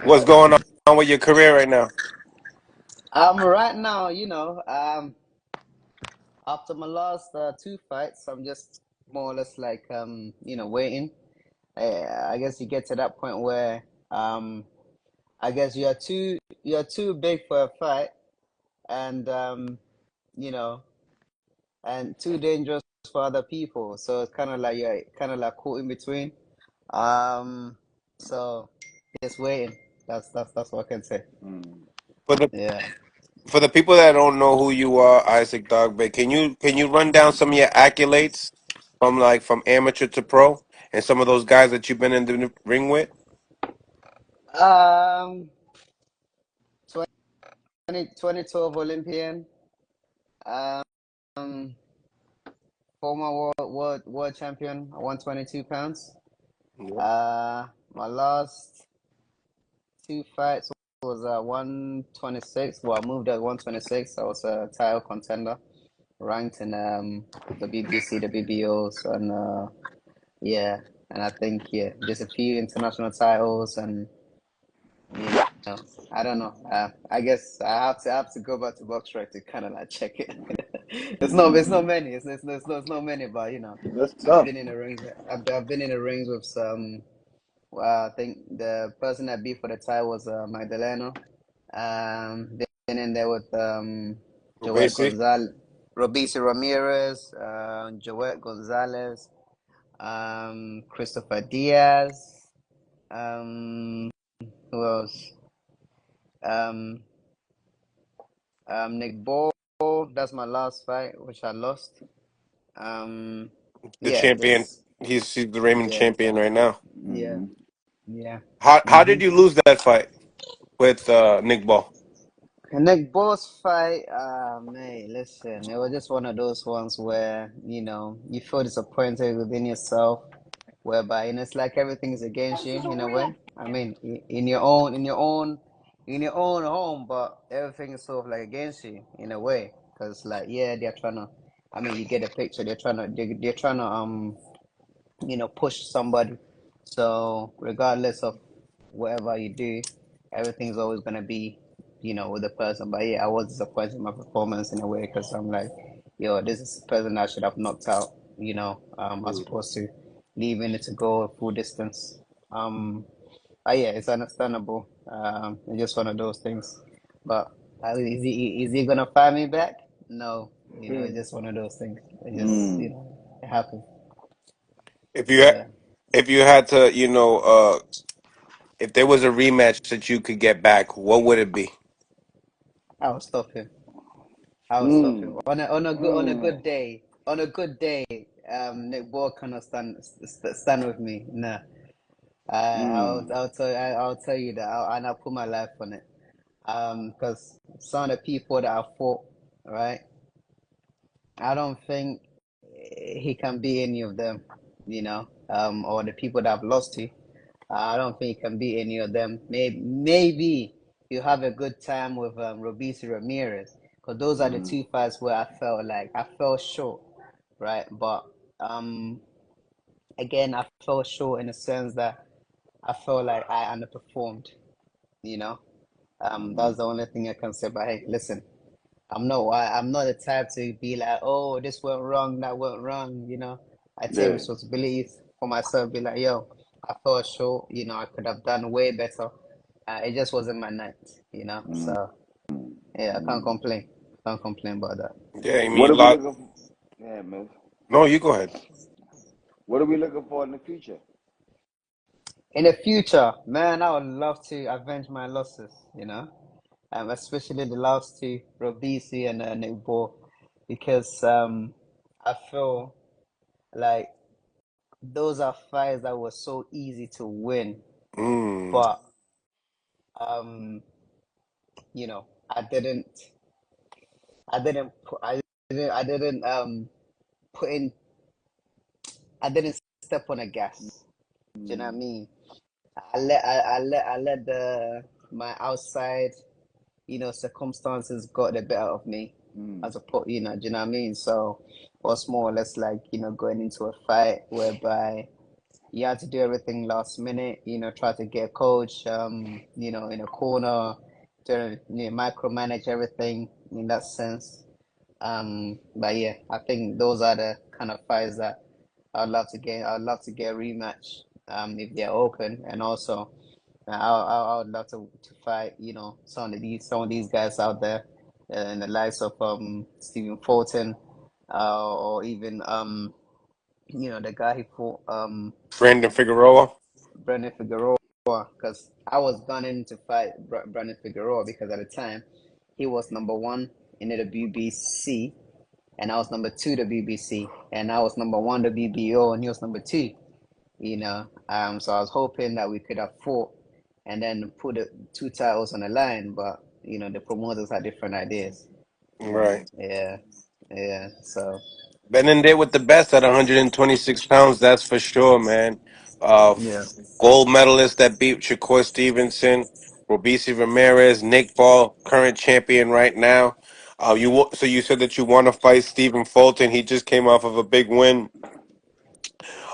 What's going on with your career right now? Right now, after my last two fights, I'm just more or less like waiting. I guess you get to that point where I guess you're too big for a fight, and you know, and too dangerous for other people. So it's kind of like you're kind of like caught in between. Um, so just waiting. That's what I can say. For the Yeah. for the people that don't know who you are, Isaac Dogboe, can you run down some of your accolades from amateur to pro and some of those guys that you've been in the ring with? Um, 2012 Olympian. Um, Former world champion, 122 pounds. Yep. My last two fights was 126. Well, I moved at 126. I was a title contender, ranked in the BBC, the BBOs, and yeah, and I think yeah, just a few international titles, and you know, I don't know. I guess I have to go back to BoxRec to kind of like check it. It's not many. It's not many, but That's I've tough. been in the rings. I've been in the rings with some. I think the person that beat for the tie was Magdaleno. Been in there with Joet Basically, Gonzalez, Robici Ramirez, Joet Gonzalez, Christopher Diaz. Who else? Um, Nick Ball. That's my last fight, which I lost. Um, the yeah, champion. this. He's the Raymond Yeah, champion right now. yeah, Hmm. yeah. How Mm-hmm. did you lose that fight with Nick Ball? Nick Boss fight, man, listen, it was just one of those ones where, you feel disappointed within yourself, whereby, it's like everything is against you in a way. I mean, in your own home, but everything is sort of like against you in a way. Because, like, yeah, they're trying to, I mean, you get a picture, they're trying to push somebody. So regardless of whatever you do, everything's always gonna be, with the person. But yeah, I was disappointed in my performance in a way because I'm like, yo, this is the person I should have knocked out, as opposed to leaving it to go a full distance. But yeah, it's understandable. It's just one of those things. But is he gonna fight me back? No, it's just one of those things. It just, Mm. it happens. If you had Yeah. if you had to, if there was a rematch that you could get back, what would it be? I will stop him. I will stop him Mm. on a good Mm. day. On a good day, Nick Ball cannot stand with me. Nah, Mm. I'll tell you that, and I'll put my life on it. Because some of the people that I fought, right, I don't think he can be any of them. Or the people that I've lost to. I don't think he can beat any of them. Maybe you have a good time with Robici Ramirez, because those are the Mm. two fights where I felt like I fell short, right? But um, again, I fell short in the sense that I felt like I underperformed. You know, that's the only thing I can say. But hey, listen, I'm not the type to be like, oh, this went wrong, that went wrong. I take Yeah. responsibilities for myself. Be like, yo, I fell short. I could have done way better. It just wasn't my night. Mm. So yeah, I can't Mm. complain. Can't complain about that. Yeah, I mean, What you are we lost. looking for? Yeah, man. No, you go ahead. What are we looking for in the future? In the future, man, I would love to avenge my losses. Especially the last two, Robisi and Nick Ball, because I feel like those are fights that were so easy to win, Mm. but um, I didn't put in, I didn't step on the gas. Do you know what I Mm. mean? I let my outside, circumstances got the better of me, Mm. as a do you know what I mean? So, it was more or less like, going into a fight whereby, you had to do everything last minute, try to get a coach, in a corner to micromanage everything in that sense. But yeah, I think those are the kind of fights that I'd love to get a rematch, if they're open, and also I would love to fight, some of these guys out there, in the likes of Stephen Fulton, or even the guy who fought Brandon Figueroa. Brandon Figueroa, because I was gunning to fight Brandon Figueroa because at the time he was number one in the WBC and I was number two the BBC and I was number one the BBO and he was number two. So I was hoping that we could have fought and then put the two titles on the line, but the promoters had different ideas. Right. Yeah, yeah. So Been in there with the best at 126 pounds, that's for sure, man. yeah. Gold medalist that beat Shakur Stevenson, Robisi Ramirez, Nick Ball, current champion right now. So you said that you want to fight Stephen Fulton. He just came off of a big win.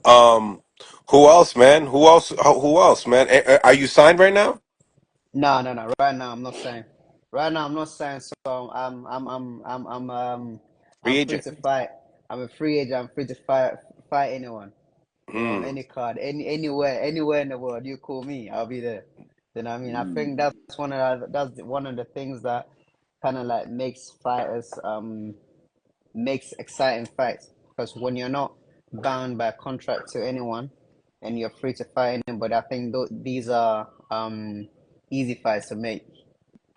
Um, who else, man? Who else? Who else, man? Are you signed right now? No, no, no. Right now, I'm not saying. Right now, I'm not saying. So I'm Free free agent. to fight. I'm a free agent. I'm free to fight anyone. On Mm, any card, anywhere in the world. You call me, I'll be there. You know what I mean? I think Mm. that's one of the things that kind of like makes exciting fights because when you're not bound by contract to anyone and you're free to fight anybody, I think these are easy fights to make.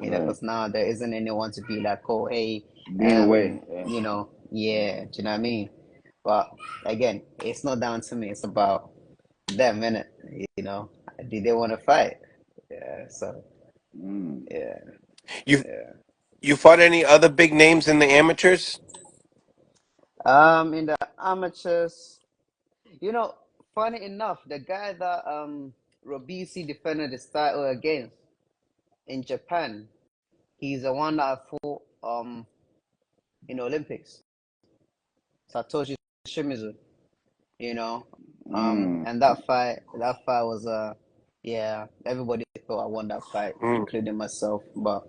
Right. Because now there isn't anyone to be like, oh, hey, Being away. Yeah. yeah, do you know what I mean? But again, it's not down to me. It's about them, innit? You know, do they want to fight? Yeah, so Mm. yeah, you yeah. you fought any other big names in the amateurs? In the amateurs, you know, funny enough, the guy that Robisi defended his title against in Japan, he's the one that I fought in Olympics. Satoshi Shimizu, you know. Mm. And that fight was yeah, everybody thought I won that fight, Mm. including myself. But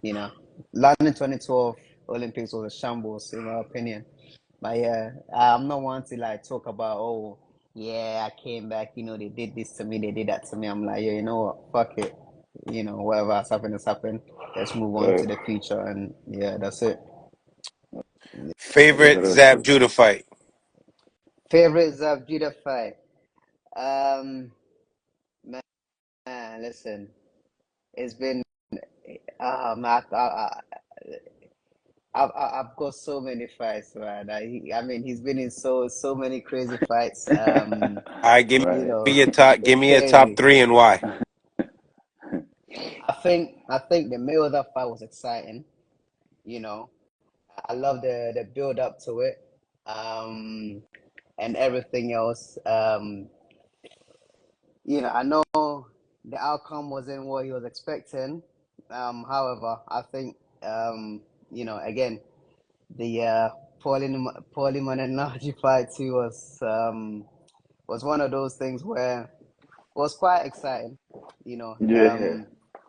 you know, London 2012 Olympics was a shambles, in my opinion. But yeah, I'm not one to like talk about, oh, yeah, I came back, they did this to me, they did that to me. I'm like, yeah, you know what, fuck it. Whatever has happened has happened. Let's move on to Right. the future, and yeah, that's it. Favorite That's Zab it. Judah fight? Favorite Zabjuda fight? Um, man, listen, it's been, man, I've got so many fights, man. I mean, he's been in so many crazy fights. All right, Right. me your top. Give It's me a top crazy. three and why. I think the Mayweather fight was exciting. You know, I love the build up to it, um, and everything else. I know the outcome wasn't what he was expecting. However, I think again, the Paulie Malignaggi fight too was one of those things where it was quite exciting. You know, Yeah.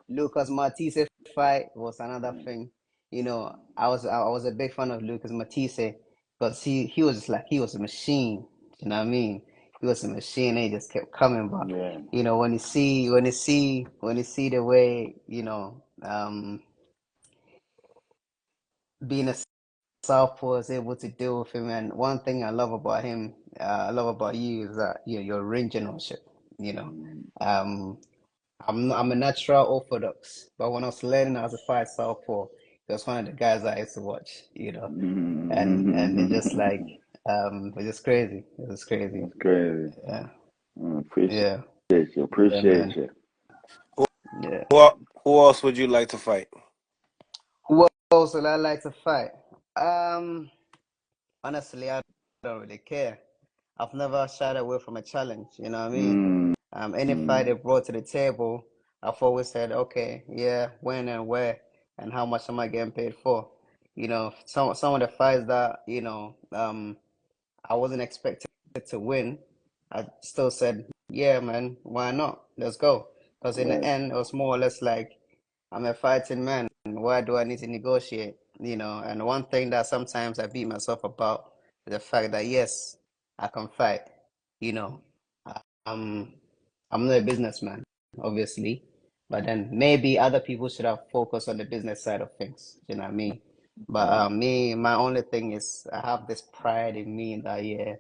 Lucas Matisse fight was another thing. I was a big fan of Lucas Matisse because he was just like he was a machine. You know what I mean? He was a machine. And he just kept coming. But Yeah. when you see the way being a Southpaw is able to deal with him. And one thing I love about him, I love about you is that your ring generalship. You know, Mm. um, I'm a natural orthodox, but when I was learning how to fight Southpaw, he was one of the guys I used to watch. And it's just like it's just crazy. It was crazy. That's crazy. Yeah, Appreciate yeah, you. yeah, Appreciate man. you. Who, Yeah. who else would you like to fight? Who else would I like to fight? Um, Honestly, I don't really care. I've never shied away from a challenge, you know what I mean? Mm. Any fight Mm. they brought to the table, I've always said, okay, yeah, when and where and how much am I getting paid for? Some of the fights that, I wasn't expected to win. I still said, yeah, man, why not? Let's go. Because in the Right. end, it was more or less like, I'm a fighting man. Why do I need to negotiate? You know, and one thing that sometimes I beat myself about is the fact that yes, I can fight. You know, I'm I'm not a businessman, obviously, but then maybe other people should have focused on the business side of things. You know what I mean? But Right. me, my only thing is I have this pride in me that yeah,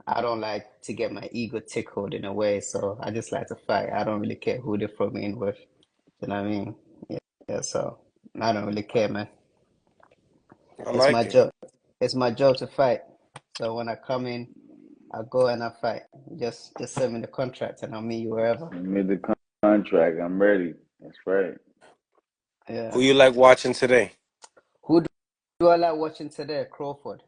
I don't like to get my ego tickled in a way, so I just like to fight. I don't really care who they throw me in with. You know what I mean? Yeah, so I don't really care, man. I It's my like it. job. It's my job to fight. So when I come in, I go and I fight. Just send me the contract and I'll meet you wherever. Send me the contract. I'm ready. That's right. Who Yeah. you like watching today? Who do I like watching today? Crawford.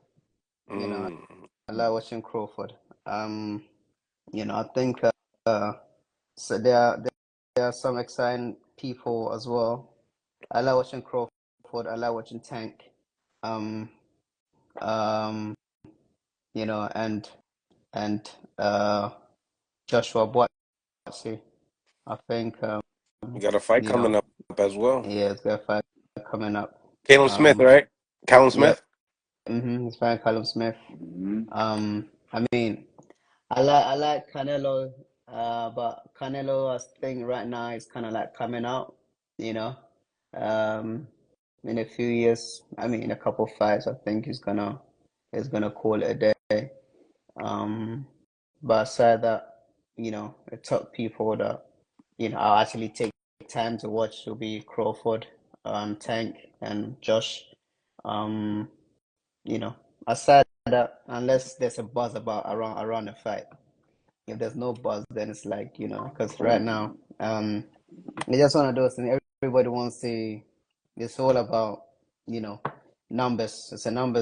You know, Mm. I like watching Crawford. Um, I think so there are some exciting people as well. I like watching Crawford. I like watching Tank. Um, um, and Joshua Boatse. I think You got a fight you know, coming up as well. yeah, it's got a fight coming up. Callum Smith, Um, right? Callum yep, Smith. it's fighting Callum Smith. Mm-hmm. I mean, I like Canelo, but Canelo, I think right now is kind of like coming out, you know. Um, in a few years, I mean, in a couple fights, I think he's gonna call it a day. Um, but aside that, the top people that I'll actually take time to watch will be Crawford, Tank, and Josh. Um, you know, aside that, unless there's a buzz about around the fight. If there's no buzz, then it's like, because right now, it's just one of those things. Everybody wants to. It's all about, you know, numbers. It's a numbers